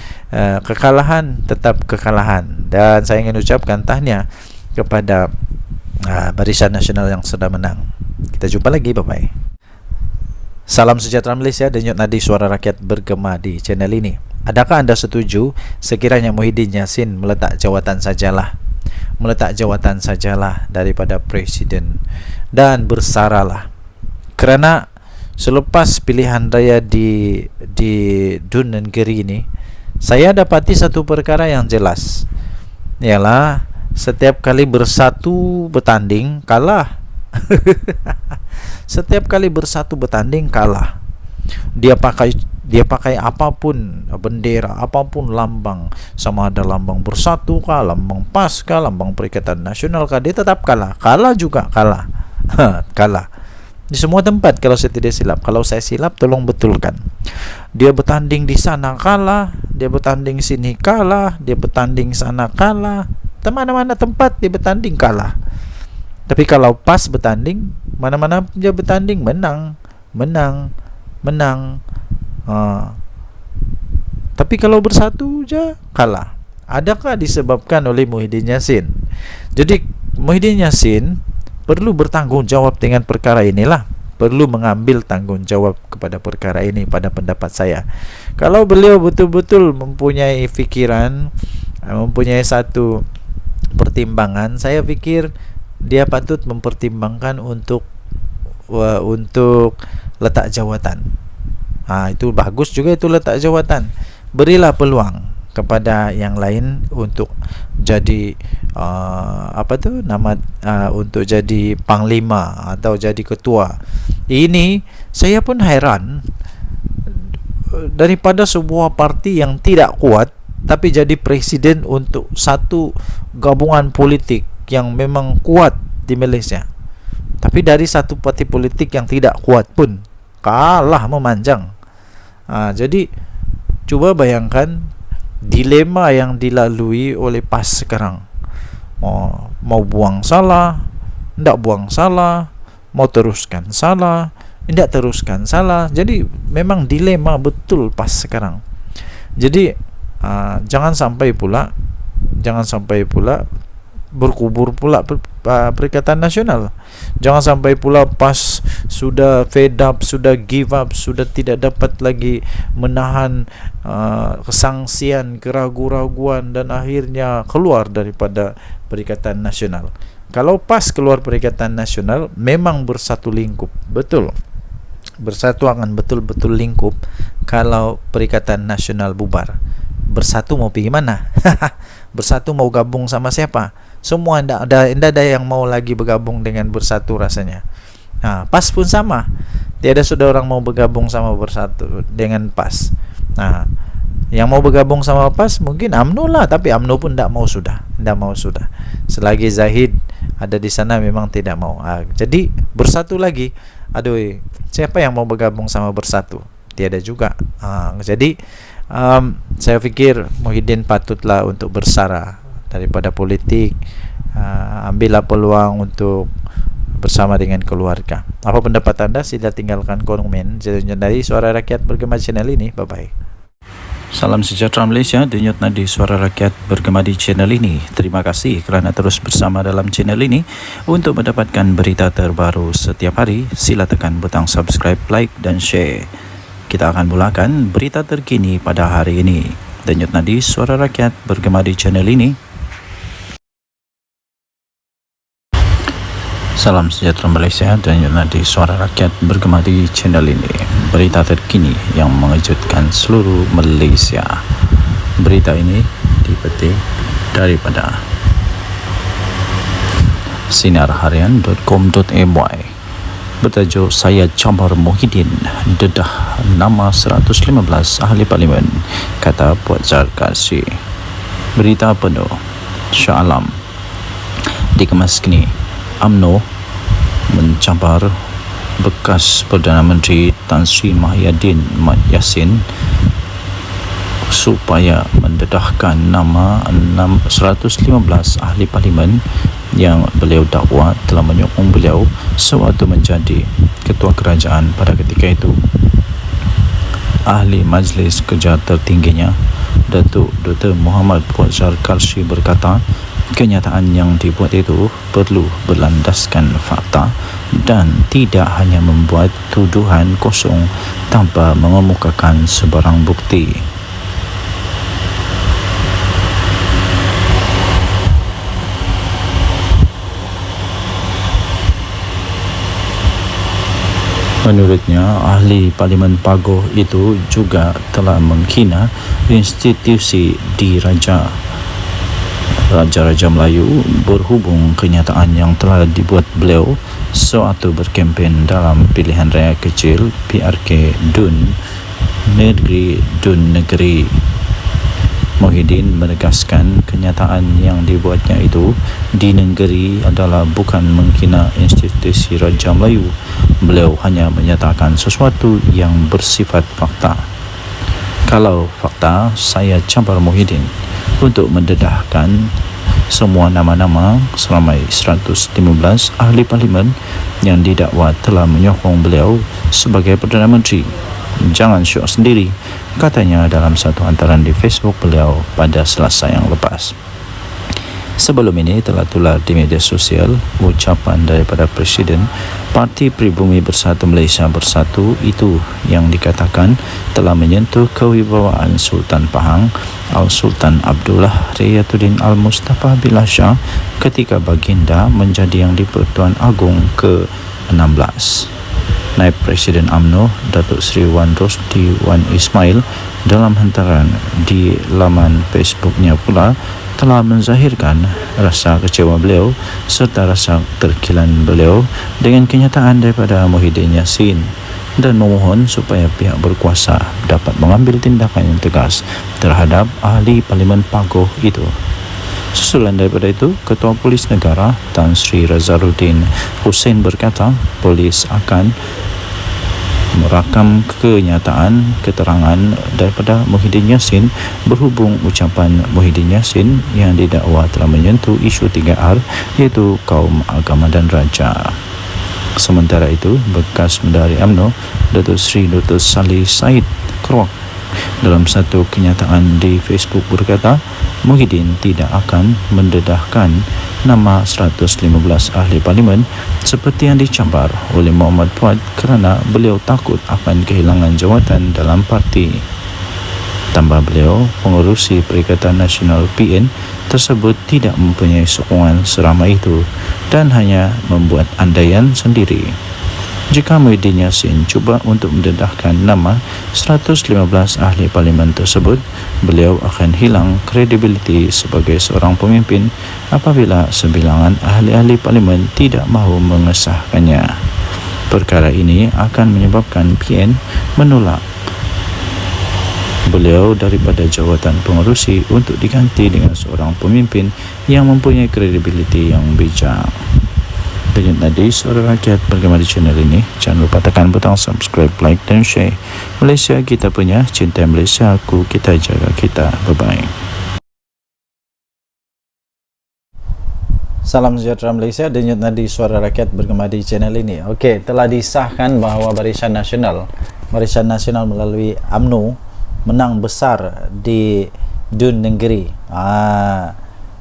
kekalahan tetap kekalahan, dan saya ingin ucapkan tahniah kepada Barisan Nasional yang sudah menang. Kita jumpa lagi, bye-bye. Salam sejahtera Malaysia, denyut nadi Suara Rakyat bergema di channel ini. Adakah anda setuju sekiranya Muhyiddin Yassin meletak jawatan sajalah daripada Presiden dan bersaralah? Kerana selepas pilihan raya di Dun Negeri ini, saya dapati satu perkara yang jelas, ialah setiap kali bersatu bertanding kalah. Setiap kali bersatu bertanding kalah. Dia pakai apapun bendera, apapun lambang, sama ada lambang Bersatu kah, lambang PAS kah, lambang Perikatan Nasional kah, dia tetap kalah. Kalah juga kalah. Kalah di semua tempat kalau saya tidak silap. Kalau saya silap tolong betulkan. Dia bertanding di sana kalah, dia bertanding sini kalah, dia bertanding sana kalah, mana-mana tempat dia bertanding kalah. Tapi kalau PAS bertanding, mana-mana dia bertanding menang. Tapi kalau Bersatu je kalah. adakah disebabkan oleh Muhyiddin Yassin? Jadi Muhyiddin Yassin perlu bertanggung jawab dengan perkara inilah, perlu mengambil tanggung jawab kepada perkara ini pada pendapat saya. Kalau beliau betul-betul mempunyai fikiran, mempunyai satu pertimbangan, saya pikir dia patut mempertimbangkan untuk letak jawatan. Itu bagus juga, itu letak jawatan. Berilah peluang kepada yang lain untuk jadi untuk jadi panglima atau jadi ketua. Ini saya pun heran, daripada sebuah parti yang tidak kuat tapi jadi presiden untuk satu gabungan politik yang memang kuat di Malaysia. Tapi dari satu parti politik yang tidak kuat pun kalah memanjang. Jadi coba bayangkan dilema yang dilalui oleh PAS sekarang. Mau buang salah, tidak buang salah, mau teruskan salah, tidak teruskan salah. Jadi memang dilema betul PAS sekarang. Jadi jangan sampai pula berkubur pula Perikatan Nasional. Jangan sampai pula PAS sudah fed up, sudah give up, sudah tidak dapat lagi menahan kesangsian, keraguan-raguan dan akhirnya keluar daripada Perikatan Nasional. Kalau PAS keluar Perikatan Nasional, memang bersatu lingkup, betul. Bersatu akan betul-betul lingkup. Kalau Perikatan Nasional bubar, bersatu mau pergi mana? Bersatu mau gabung sama siapa? Semua tidak ada yang mau lagi bergabung dengan bersatu rasanya. PAS pun sama. Tiada sudah orang mau bergabung sama bersatu dengan PAS. Yang mau bergabung sama PAS mungkin UMNO lah, tapi UMNO pun tidak mau sudah. Selagi Zahid ada di sana memang tidak mau. Jadi bersatu lagi. Aduh, siapa yang mau bergabung sama bersatu? Tiada juga. Jadi saya pikir Muhyiddin patutlah untuk bersara daripada politik. Ambillah peluang untuk bersama dengan keluarga. Apa pendapat anda? Sila tinggalkan komen dari Suara Rakyat Bergema channel ini. Bye bye. Salam sejahtera Malaysia, denyut nadi Suara Rakyat Bergema di channel ini. Terima kasih kerana terus bersama dalam channel ini. Untuk mendapatkan berita terbaru setiap hari, sila tekan butang subscribe, like dan share. Kita akan mulakan berita terkini pada hari ini. Denyut nadi Suara Rakyat Bergema di channel ini. Salam sejahtera Malaysia, denyut nadi Suara Rakyat Bergema di channel ini. Berita terkini yang mengejutkan seluruh Malaysia. Berita ini dipetik daripada sinarharian.com.my. Bertajuk Saya Campar Muhyiddin dedah nama 115 ahli parlimen, kata Puan Zarkasi. Berita penuh Shah Alam dikemas kini. UMNO mencampar bekas Perdana Menteri Tan Sri Muhyiddin Yassin supaya mendedahkan nama 115 ahli parlimen yang beliau dakwa telah menyokong beliau sewaktu menjadi ketua kerajaan pada ketika itu. Ahli Majlis Kerja tertingginya, Datuk Dr. Muhammad Puan Zarkasi berkata, kenyataan yang dibuat itu perlu berlandaskan fakta dan tidak hanya membuat tuduhan kosong tanpa mengemukakan sebarang bukti. Menurutnya, ahli Parlimen Pagoh itu juga telah menghina institusi diraja Raja-Raja Melayu berhubung kenyataan yang telah dibuat beliau sewaktu berkempen dalam pilihan raya kecil PRK Dun Negeri. Muhyiddin menegaskan kenyataan yang dibuatnya itu di negeri adalah bukan menghina institusi Raja Melayu. Beliau hanya menyatakan sesuatu yang bersifat fakta. Kalau fakta, saya campar Muhyiddin untuk mendedahkan semua nama-nama seramai 115 ahli parlimen yang didakwa telah menyokong beliau sebagai Perdana Menteri. jangan syok sendiri, katanya dalam satu hantaran di Facebook beliau pada Selasa yang lepas. Sebelum ini telah tular di media sosial ucapan daripada Presiden Parti Pribumi Bersatu Malaysia Bersatu itu yang dikatakan telah menyentuh kewibawaan Sultan Pahang Al-Sultan Abdullah Riyatuddin Al-Mustafa Billah Shah ketika baginda menjadi Yang di-Pertuan Agong ke-16. Naib Presiden UMNO Datuk Seri Wan Rosdi Wan Ismail dalam hantaran di laman Facebooknya pula telah menzahirkan rasa kecewa beliau serta rasa terkilan beliau dengan kenyataan daripada Muhyiddin Yassin dan memohon supaya pihak berkuasa dapat mengambil tindakan yang tegas terhadap ahli Parlimen Pagoh itu. Susulan daripada itu, Ketua Polis Negara Tan Sri Razaruddin Hussein berkata polis akan merakam kenyataan keterangan daripada Muhyiddin Yassin berhubung ucapan Muhyiddin Yassin yang didakwa telah menyentuh isu 3R iaitu kaum, agama dan raja. Sementara itu, bekas Menteri UMNO Datuk Seri Dr. Salih Said Kroak dalam satu kenyataan di Facebook berkata Muhyiddin tidak akan mendedahkan nama 115 ahli parlimen seperti yang dicabar oleh Muhammad Fuad kerana beliau takut akan kehilangan jawatan dalam parti. Tambah beliau, pengerusi Perikatan Nasional PN tersebut tidak mempunyai sokongan seramai itu dan hanya membuat andaian sendiri. Jika Muhyiddin Yassin cuba untuk mendedahkan nama 115 ahli parlimen tersebut, beliau akan hilang kredibiliti sebagai seorang pemimpin apabila sebilangan ahli-ahli parlimen tidak mahu mengesahkannya. Perkara ini akan menyebabkan PN menolak beliau daripada jawatan pengerusi untuk diganti dengan seorang pemimpin yang mempunyai kredibiliti yang bijak. Denyut nadi suara rakyat bergema di channel ini. Jangan lupa tekan butang subscribe, like dan share. Malaysia kita punya, cinta Malaysia aku, kita jaga kita. Bye-bye. Salam sejahtera Malaysia, denyut nadi suara rakyat bergema di channel ini. Okey, telah disahkan bahawa Barisan Nasional melalui UMNO menang besar di Dun Negeri.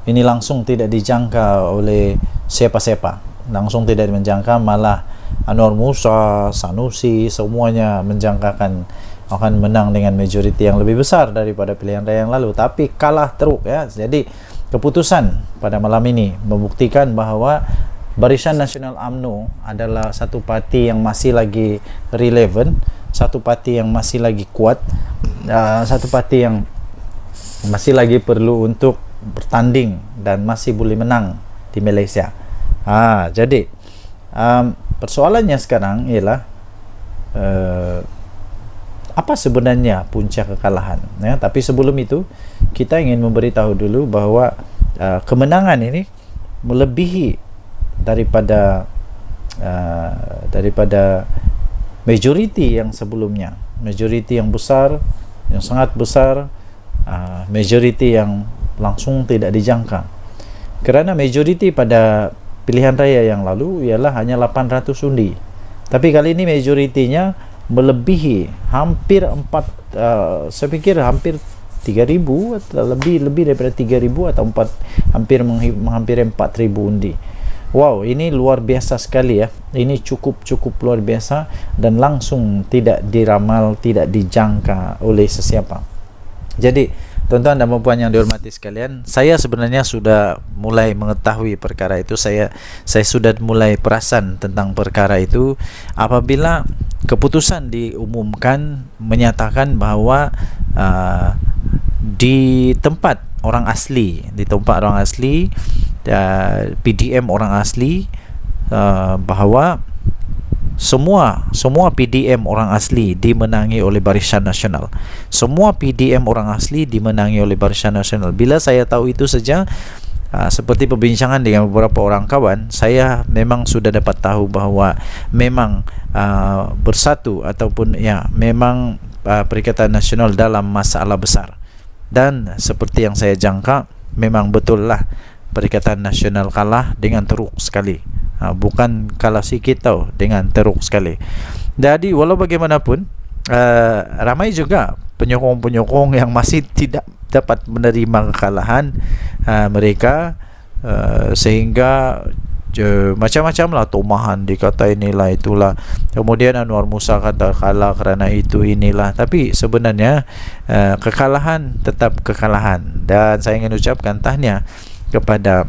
Ini langsung tidak dijangka oleh siapa-siapa. Langsung tidak menjangka, malah Anwar Musa, Sanusi, semuanya menjangkakan akan menang dengan majoriti yang lebih besar daripada pilihan raya yang lalu, tapi kalah teruk ya. Jadi keputusan pada malam ini membuktikan bahawa Barisan Nasional UMNO adalah satu parti yang masih lagi relevan, satu parti yang masih lagi kuat, satu parti yang masih lagi perlu untuk bertanding dan masih boleh menang di Malaysia. Jadi persoalannya sekarang ialah apa sebenarnya punca kekalahan ya? Tapi sebelum itu kita ingin memberitahu dulu bahawa kemenangan ini melebihi daripada majoriti yang sebelumnya, majoriti yang besar, yang sangat besar, majoriti yang langsung tidak dijangka. Kerana majoriti pada pilihan raya yang lalu ialah hanya 800 undi. Tapi kali ini majoritinya melebihi hampir saya pikir hampir 3,000 atau lebih daripada 3,000 atau hampir 4,000 undi. Wow, ini luar biasa sekali ya. Ini cukup luar biasa dan langsung tidak diramal, tidak dijangka oleh sesiapa. Jadi tuan-tuan dan puan yang dihormati sekalian, saya sebenarnya sudah mulai mengetahui perkara itu. Saya sudah mulai perasan tentang perkara itu apabila keputusan diumumkan menyatakan bahawa di tempat orang asli, PDM orang asli, bahawa semua PDM orang asli dimenangi oleh Barisan Nasional. Semua PDM orang asli dimenangi oleh Barisan Nasional. Bila saya tahu itu saja, seperti perbincangan dengan beberapa orang kawan, saya memang sudah dapat tahu bahawa memang bersatu ataupun ya memang Perikatan Nasional dalam masalah besar. Dan seperti yang saya jangka, memang betul lah Perikatan Nasional kalah dengan teruk sekali. Bukan kalah sikit tau, dengan teruk sekali. Jadi walau bagaimanapun ramai juga penyokong-penyokong yang masih tidak dapat menerima kekalahan mereka, sehingga macam-macam lah tomahan, dikata inilah itulah, kemudian Anwar Musa kata kalah kerana itu inilah. Tapi sebenarnya kekalahan tetap kekalahan, dan saya ingin ucapkan tahniah kepada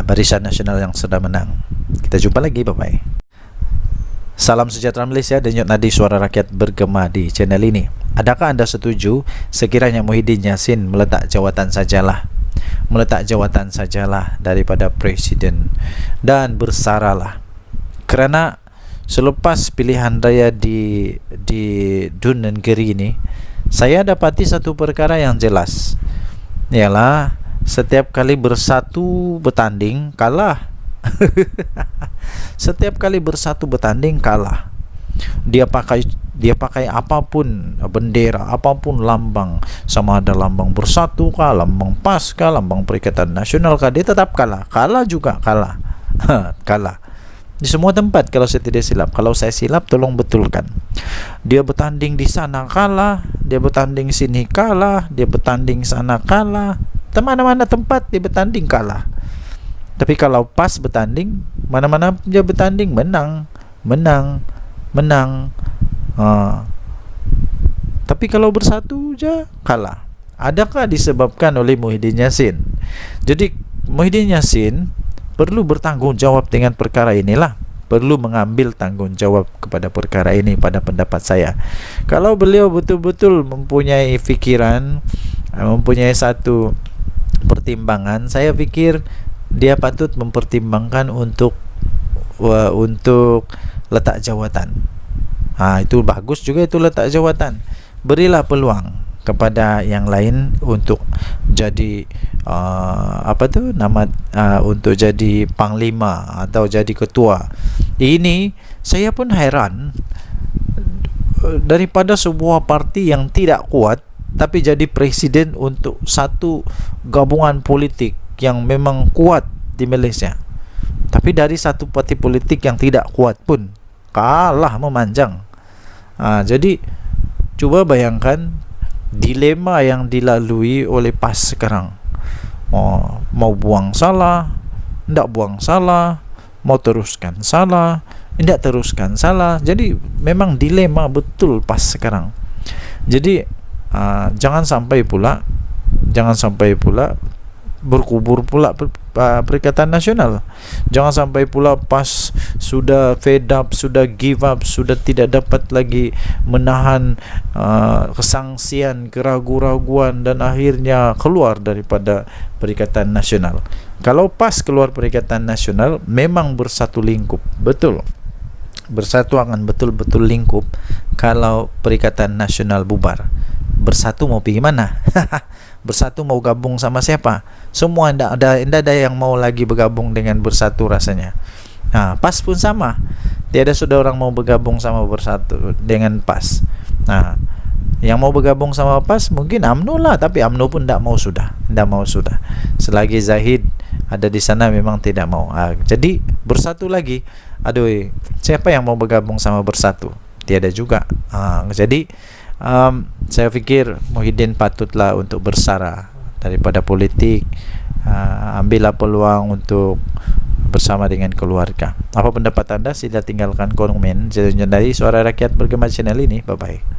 Barisan Nasional yang sudah menang. Kita jumpa lagi, bye bye. Salam sejahtera Malaysia, denyut nadi suara rakyat bergema di channel ini. Adakah anda setuju sekiranya Muhyiddin Yassin meletak jawatan sajalah daripada Presiden dan bersaralah? Kerana selepas pilihan raya di Dun Negeri ini, saya dapati satu perkara yang jelas, ialah setiap kali bersatu bertanding kalah. Setiap kali bersatu bertanding kalah. Dia pakai apapun bendera, apapun lambang, sama ada lambang Bersatu kah, lambang PAS kah, lambang Perikatan Nasional kah, dia tetap kalah. Kalah juga kalah. Kalah di semua tempat kalau saya tidak silap. Kalau saya silap tolong betulkan. Dia bertanding di sana kalah, dia bertanding sini kalah, dia bertanding sana kalah, mana-mana tempat dia bertanding kalah. Tapi kalau PAS bertanding, mana-mana dia bertanding menang. Tapi kalau Bersatu je kalah. Adakah disebabkan oleh Muhyiddin Yassin? Jadi Muhyiddin Yassin perlu bertanggungjawab dengan perkara inilah, perlu mengambil tanggungjawab kepada perkara ini pada pendapat saya. Kalau beliau betul-betul mempunyai fikiran, mempunyai satu pertimbangan, saya fikir dia patut mempertimbangkan untuk letak jawatan. Itu bagus juga, itu letak jawatan. Berilah peluang kepada yang lain untuk jadi untuk jadi panglima atau jadi ketua. Ini saya pun heran, daripada sebuah parti yang tidak kuat tapi jadi presiden untuk satu gabungan politik yang memang kuat di Malaysia. Tapi dari satu parti politik yang tidak kuat pun kalah memanjang. Jadi cuba bayangkan dilema yang dilalui oleh PAS sekarang. Mau buang salah, tidak buang salah, mau teruskan salah, tidak teruskan salah. Jadi memang dilema betul PAS sekarang. Jadi jangan sampai pula berkubur pula Perikatan Nasional. Jangan sampai pula PAS sudah fed up, sudah give up, sudah tidak dapat lagi menahan kesangsian, keraguan-raguan, dan akhirnya keluar daripada Perikatan Nasional. Kalau PAS keluar Perikatan Nasional, memang bersatu lingkup, betul. Bersatu akan betul-betul lingkup. Kalau Perikatan Nasional bubar, Bersatu mau pergi mana? Bersatu mau gabung sama siapa? Semua tidak ada yang mau lagi bergabung dengan Bersatu rasanya. PAS pun sama. Tiada sudah orang mau bergabung sama Bersatu dengan PAS. Yang mau bergabung sama PAS mungkin UMNO lah, tapi UMNO pun tidak mau sudah. Selagi Zahid ada di sana memang tidak mau. Jadi Bersatu lagi. Aduh, siapa yang mau bergabung sama Bersatu? Tiada juga. Jadi saya fikir Muhyiddin patutlah untuk bersara daripada politik. Ambillah peluang untuk bersama dengan keluarga. Apa pendapat anda? Sila tinggalkan komen. Dari Suara Rakyat Bergema channel ini. Bye bye.